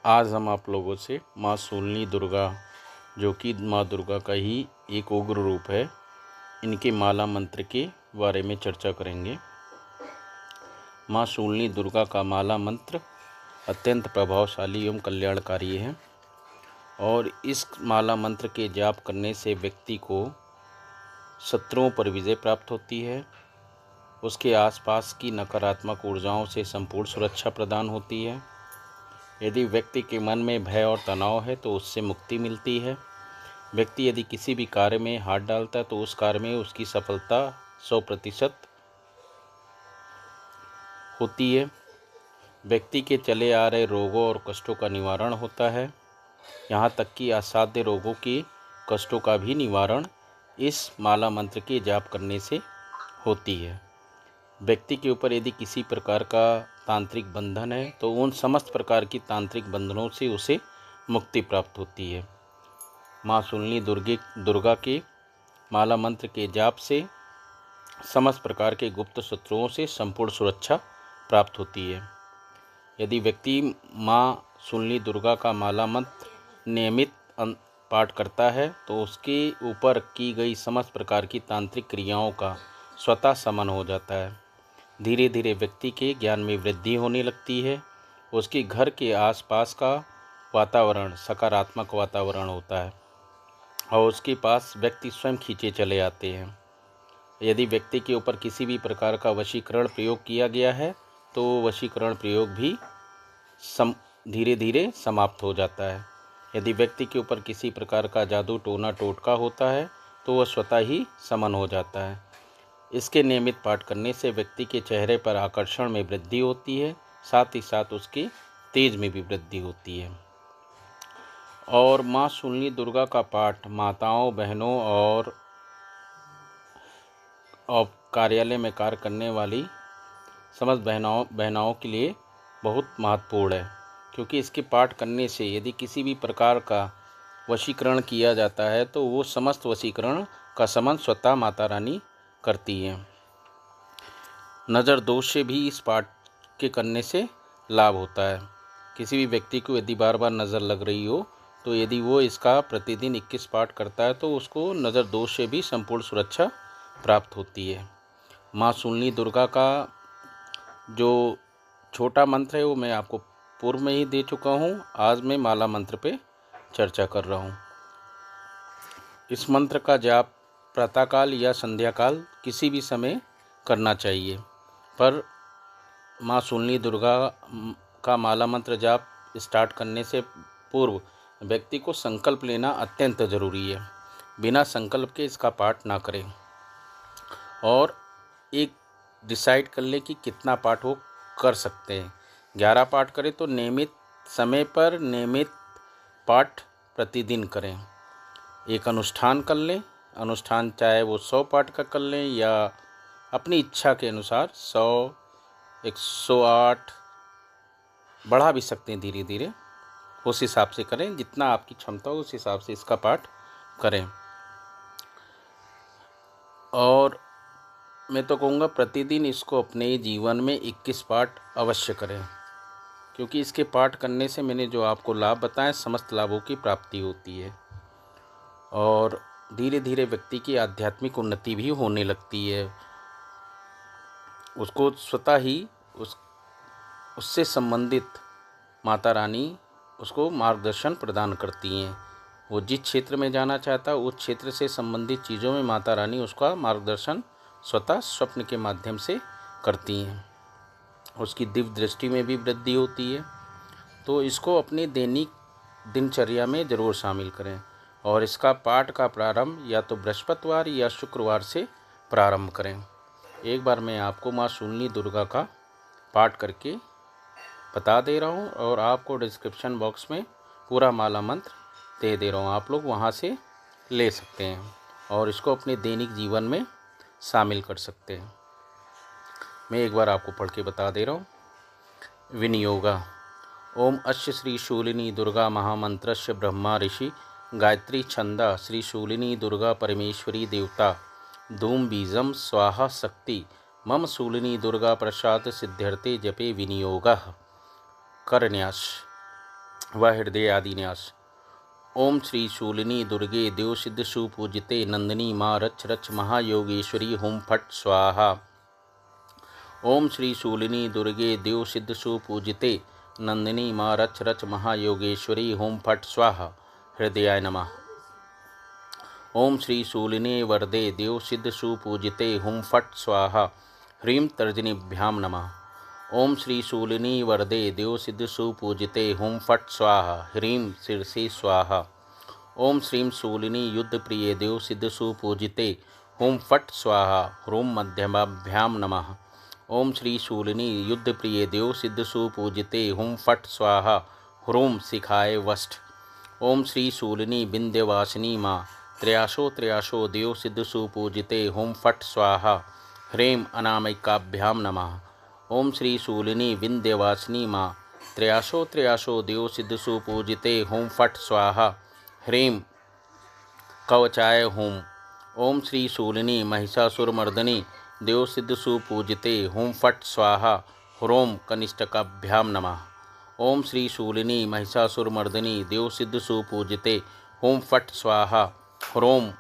आज हम आप लोगों से माँ शूलिनी दुर्गा, जो कि माँ दुर्गा का ही एक उग्र रूप है, इनके माला मंत्र के बारे में चर्चा करेंगे। माँ शूलिनी दुर्गा का माला मंत्र अत्यंत प्रभावशाली एवं कल्याणकारी है और इस माला मंत्र के जाप करने से व्यक्ति को शत्रुओं पर विजय प्राप्त होती है। उसके आसपास की नकारात्मक ऊर्जाओं से संपूर्ण सुरक्षा प्रदान होती है। यदि व्यक्ति के मन में भय और तनाव है तो उससे मुक्ति मिलती है। व्यक्ति यदि किसी भी कार्य में हाथ डालता है तो उस कार्य में उसकी सफलता 100% होती है। व्यक्ति के चले आ रहे रोगों और कष्टों का निवारण होता है। यहाँ तक कि असाध्य रोगों के कष्टों का भी निवारण इस माला मंत्र के जाप करने से होती है। व्यक्ति के ऊपर यदि किसी प्रकार का तांत्रिक बंधन है तो उन समस्त प्रकार की तांत्रिक बंधनों से उसे मुक्ति प्राप्त होती है। माँ शूलिनी दुर्गा के माला मंत्र के जाप से समस्त प्रकार के गुप्त शत्रुओं से संपूर्ण सुरक्षा प्राप्त होती है। यदि व्यक्ति माँ शूलिनी दुर्गा का माला मंत्र नियमित पाठ करता है तो उसके ऊपर की गई समस्त प्रकार की तांत्रिक क्रियाओं का स्वतः शमन हो जाता है। धीरे धीरे व्यक्ति के ज्ञान में वृद्धि होने लगती है। उसके घर के आसपास का वातावरण सकारात्मक वातावरण होता है और उसके पास व्यक्ति स्वयं खींचे चले आते हैं। यदि व्यक्ति के ऊपर किसी भी प्रकार का वशीकरण प्रयोग किया गया है तो वशीकरण प्रयोग भी धीरे धीरे समाप्त हो जाता है। यदि व्यक्ति के ऊपर किसी प्रकार का जादू टोना टोटका होता है तो वह स्वतः ही शमन हो जाता है। इसके नियमित पाठ करने से व्यक्ति के चेहरे पर आकर्षण में वृद्धि होती है, साथ ही साथ उसके तेज में भी वृद्धि होती है। और माँ शूलिनी दुर्गा का पाठ माताओं, बहनों और कार्यालय में कार्य करने वाली समस्त बहनाओं के लिए बहुत महत्वपूर्ण है, क्योंकि इसके पाठ करने से यदि किसी भी प्रकार का वशीकरण किया जाता है तो वो समस्त वशीकरण का शमन स्वतः माता रानी करती हैं। नज़र दोष से भी इस पाठ के करने से लाभ होता है। किसी भी व्यक्ति को यदि बार बार नज़र लग रही हो तो यदि वो इसका प्रतिदिन 21 पाठ करता है तो उसको नज़र दोष से भी संपूर्ण सुरक्षा प्राप्त होती है। माँ शूलिनी दुर्गा का जो छोटा मंत्र है वो मैं आपको पूर्व में ही दे चुका हूँ। आज मैं माला मंत्र पे चर्चा कर रहा हूँ। इस मंत्र का जाप प्रातःकाल या संध्याकाल किसी भी समय करना चाहिए, पर माँ शूलिनी दुर्गा का माला मंत्र जाप स्टार्ट करने से पूर्व व्यक्ति को संकल्प लेना अत्यंत ज़रूरी है। बिना संकल्प के इसका पाठ ना करें और एक डिसाइड कर लें कि कितना पाठ वो कर सकते हैं। 11 पाठ करें तो नियमित समय पर नियमित पाठ प्रतिदिन करें। एक अनुष्ठान कर लें, अनुष्ठान चाहे वो 100 पाठ का कर लें या अपनी इच्छा के अनुसार 100, 108 बढ़ा भी सकते हैं धीरे धीरे, उस हिसाब से करें। जितना आपकी क्षमता हो उस हिसाब से इसका पाठ करें। और मैं तो कहूँगा प्रतिदिन इसको अपने जीवन में 21 पाठ अवश्य करें, क्योंकि इसके पाठ करने से मैंने जो आपको लाभ बताए समस्त लाभों की प्राप्ति होती है और धीरे धीरे व्यक्ति की आध्यात्मिक उन्नति भी होने लगती है। उसको स्वतः ही उससे संबंधित माता रानी उसको मार्गदर्शन प्रदान करती हैं। वो जिस क्षेत्र में जाना चाहता है उस क्षेत्र से संबंधित चीज़ों में माता रानी उसका मार्गदर्शन स्वतः स्वप्न के माध्यम से करती हैं। उसकी दिव्य दृष्टि में भी वृद्धि होती है। तो इसको अपनी दैनिक दिनचर्या में ज़रूर शामिल करें और इसका पाठ का प्रारंभ या तो बृहस्पतिवार या शुक्रवार से प्रारंभ करें। एक बार मैं आपको माँ शूलिनी दुर्गा का पाठ करके बता दे रहा हूँ और आपको डिस्क्रिप्शन बॉक्स में पूरा माला मंत्र दे रहा हूँ, आप लोग वहाँ से ले सकते हैं और इसको अपने दैनिक जीवन में शामिल कर सकते हैं। मैं एक बार आपको पढ़ के बता दे रहा हूँ। विनियोगा। ओम अस्य श्री शूलिनी दुर्गा महामंत्रस्य ब्रह्मा ऋषि गायत्री छंदा श्री शूलिनी दुर्गा परमेश्वरी देवता धूम बीजम स्वाहा शक्ति मम शूलिनी दुर्गा प्रसाद सिद्ध्यर्थे जपे विनियोगः। करन्यास। व हृदय आदि न्यास। ओम श्री शूलिनी दुर्गे देव सिद्ध सुपूजिते नंदिनी माँ रच रच महायोगेश्वरी हुम फट स्वाहा। ओम श्री शूलिनी दुर्गे देव सिद्ध सुपूजिते नंदिनी माँ रच रच महायोगेश्वरी हुम फट स्वाहा। हृदयाय नमः। ओम श्री शूलिने वरदे देव सिद्ध सुपूजिते हुम फट स्वाहा। ह्रीं तर्जनीभ्याम नमः। ओम श्री शूलिनी वरदे देव सिद्ध सुपूजिते हुम फट स्वाहा। ह्रीं शीर्षे स्वाहा। ओम श्रीं शूलिनी युद्ध प्रिय देव सिद्ध सुपूजिते हुम फट स्वाहा। ह्रूं मध्यमाभ्याम नमः। ओम श्री शूलिनी युद्ध प्रिय देव सिद्ध सुपूजिते हुम फट स्वाहा। ह्रूं शिखाय वष्ट। ओम श्री शूलिनी विंध्यवासिनी माँ त्रयाशो देव सिद्ध सुपूजिते हुम फट स्वाहा। ह्रीं अनामिकाभ्याम नमः। ओम श्री शूलिनी विंध्यवासिनी माँ त्रयाशो देव सिद्ध सुपूजिते हुम फट स्वाहा। ह्रीं कवचाय हुम। ओम श्री शूलिनी महिषासुरमर्दिनी देव सिद्ध सुपूजिते हुम फट स्वाहा। ह्रों कनिष्ठकाभ्याम नमः। ओम श्री शूलिनी महिषासुरमर्दिनी देव सिद्ध सुपूजिते हुम फट स्वाहा। ह्रों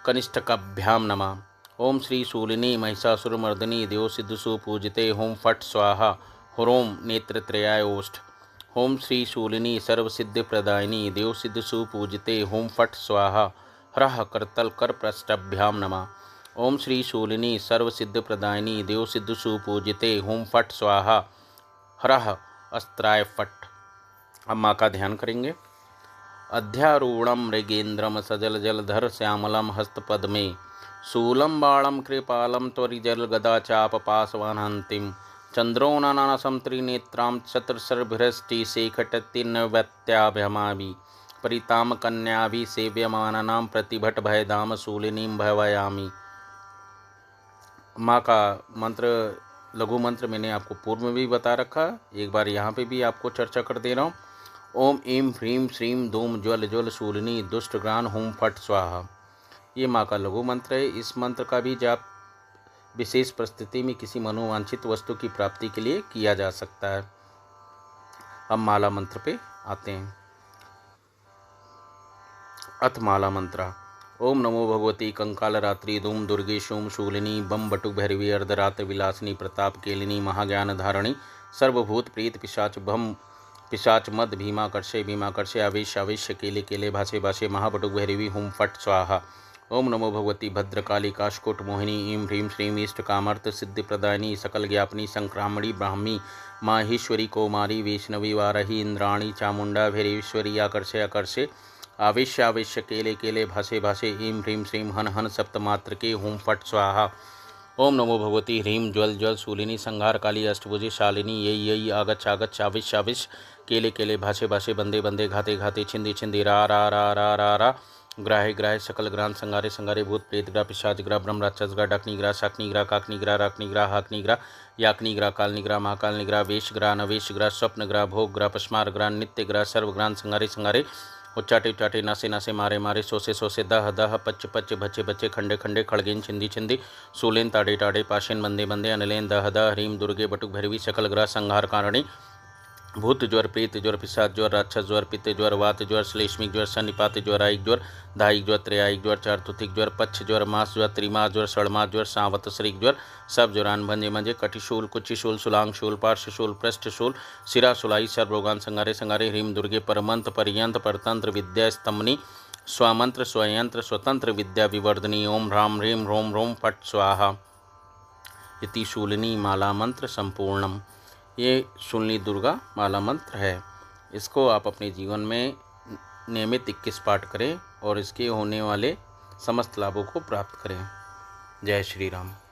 कनिष्ठकाभ्याम नमः। ओम श्री शूलिनी महिषासुरमर्दिनी देव सिद्ध सुपूजिते हुम फट स्वाहा। ह्रों नेत्रत्रयाय ओष्ठ। ओम श्री शूलिनी सर्वसिद्धि प्रदायिनी देव सिद्ध सुपूजिते हुम फट स्वाहा। ह्रः करतल कर पृष्ठाभ्याम नमः। ओम श्री शूलिनी सर्वसिद्धि प्रदायिनी देव सिद्ध सुपूजिते हुम फट स्वाहा। ह्रः अस्त्राय फट। अब माँ का ध्यान करेंगे। अध्यारूढ़ं मृगेन्द्रम सजल जलधर श्यामलम हस्तपद्मे शूलं बाणं कृपालं त्वरिजल गदा चाप पाशवानहंतिम चंद्रोनानासं त्रिनेत्रां चतुस्रभिरष्टिशेखटतिर्नवत्याभ्यमाभि परिताम कन्याभिसेव्यमानानां प्रतिभट भयदाम शूलिनीं भवायामि। माँ का मंत्र लघु मंत्र मैंने आपको पूर्व में भी बता रखा, एक बार यहाँ पे भी आपको चर्चा कर दे रहा हूँ। ओम ईं ह्रीं श्रीं धूम ज्वल ज्वल शूलिनी दुष्टग्रान हुम फट स्वाहा। ये माँ का लघु मंत्र है। इस मंत्र का भी जाप विशेष परिस्थिति में किसी मनोवांछित वस्तु की प्राप्ति के लिए किया जा सकता है। अब माला मंत्र पे आते हैं। अथ माला मंत्र। ओम नमो भगवती कंकाल रात्रि धूम दुर्गे शोम शूलिनी बम बटुक भैरवी अर्धरात्र विलासिनी प्रताप केलिनी महाज्ञान धारणी सर्वभूत प्रीत पिशाच भम पिशाच मद भीमाकर्षे आवेश आवेश केले केले भाषे भाषे महाबटुक भैरवी हुम फट स्वाहा। ओम नमो भगवती भद्रकाली काशकोट मोहिनी ईं ह्रीं श्रीं इष्ट कामर्थ सिद्धि प्रदायिनी सकल ज्ञापनी संक्रामणी ब्राह्मी माहेश्वरी कौमारी वैष्णवी वारही इंद्राणी चामुंडा भैरवेश्वरी आकर्षे आवेश्य आवेश्य केले केले भाषे भाषे ईं ह्रीं श्रीं हन हन सप्तमात्र के हुम फट स्वाहा। ओम नमो भगवती ह्रीं ज्वल ज्वल शूलिनी संहार काली अष्टभुजे शालिनी यई यई आगच्छ आगच्छ आविश्य आविश्य केले केले भाषे भाषे बंदे बंदे घाते घाते छिंदी छिंदी रा रा रा रा रा रा ग्राहे ग्राहे सकल ग्रान संगारे संगारे भूत प्रेत ग्रह पिशाच ग्रह ब्रह्म राक्षस ग्रह डाकनी ग्रह शाकनी ग्रह काकनी ग्रह राकनी ग्रह हाकनी ग्रह याकनी ग्रह कालनी ग्रह महाकालनी ग्रह वेश ग्रह नवेश ग्रह स्वप्न ग्रह भोग ग्रह पश्मार ग्रह नित्य ग्रह सर्वग्रान संगारे संगारे उच्चाटे उच्चाटे नासे नासे मारे मारे सोसे सोसे दह दह पच्च पच्च बच्चे बच्चे खंडे खंडे खड़गेन छिंदी छिंदी सूलेन ताड़े टाड़े पाशेन बंदे बंदे अनलेन दह दह ह्रीं दुर्गे बटुक भैरवी सकल ग्रह संहार कारिणी भूत ज्वर प्रेत ज्वर पिशाच ज्वर राक्षस ज्वर पित्त ज्वर वात ज्वर श्लेष्मिक ज्वर सन्निपात ज्वर आयिक ज्वर दायिक ज्वर त्रयायिक ज्वर चारतुथिक ज्वर पच्छ ज्वर मास ज्वर त्रिमास ज्वर षडमास ज्वर सांवत्सरिक ज्वर सब ज्वरान भंजे मंजे कटिशूल कुचिशूल सुलांग शूल पार्श्वशूल पृष्ठशूल शिरा सुलाई सर्वरोगान संगारे संगारे ह्रीं दुर्गे परमंत्र पर्यंत परतंत्र विद्या स्तंभनी स्वामंत्र स्वयंत्र स्वतंत्र विद्या विवर्धनी ओम ह्रां ह्रीं ह्रों ह्रों फट स्वाहा। इति शूलिनी माला मंत्र संपूर्णम। ये शूलिनी दुर्गा माला मंत्र है। इसको आप अपने जीवन में नियमित 21 पाठ करें और इसके होने वाले समस्त लाभों को प्राप्त करें। जय श्री राम।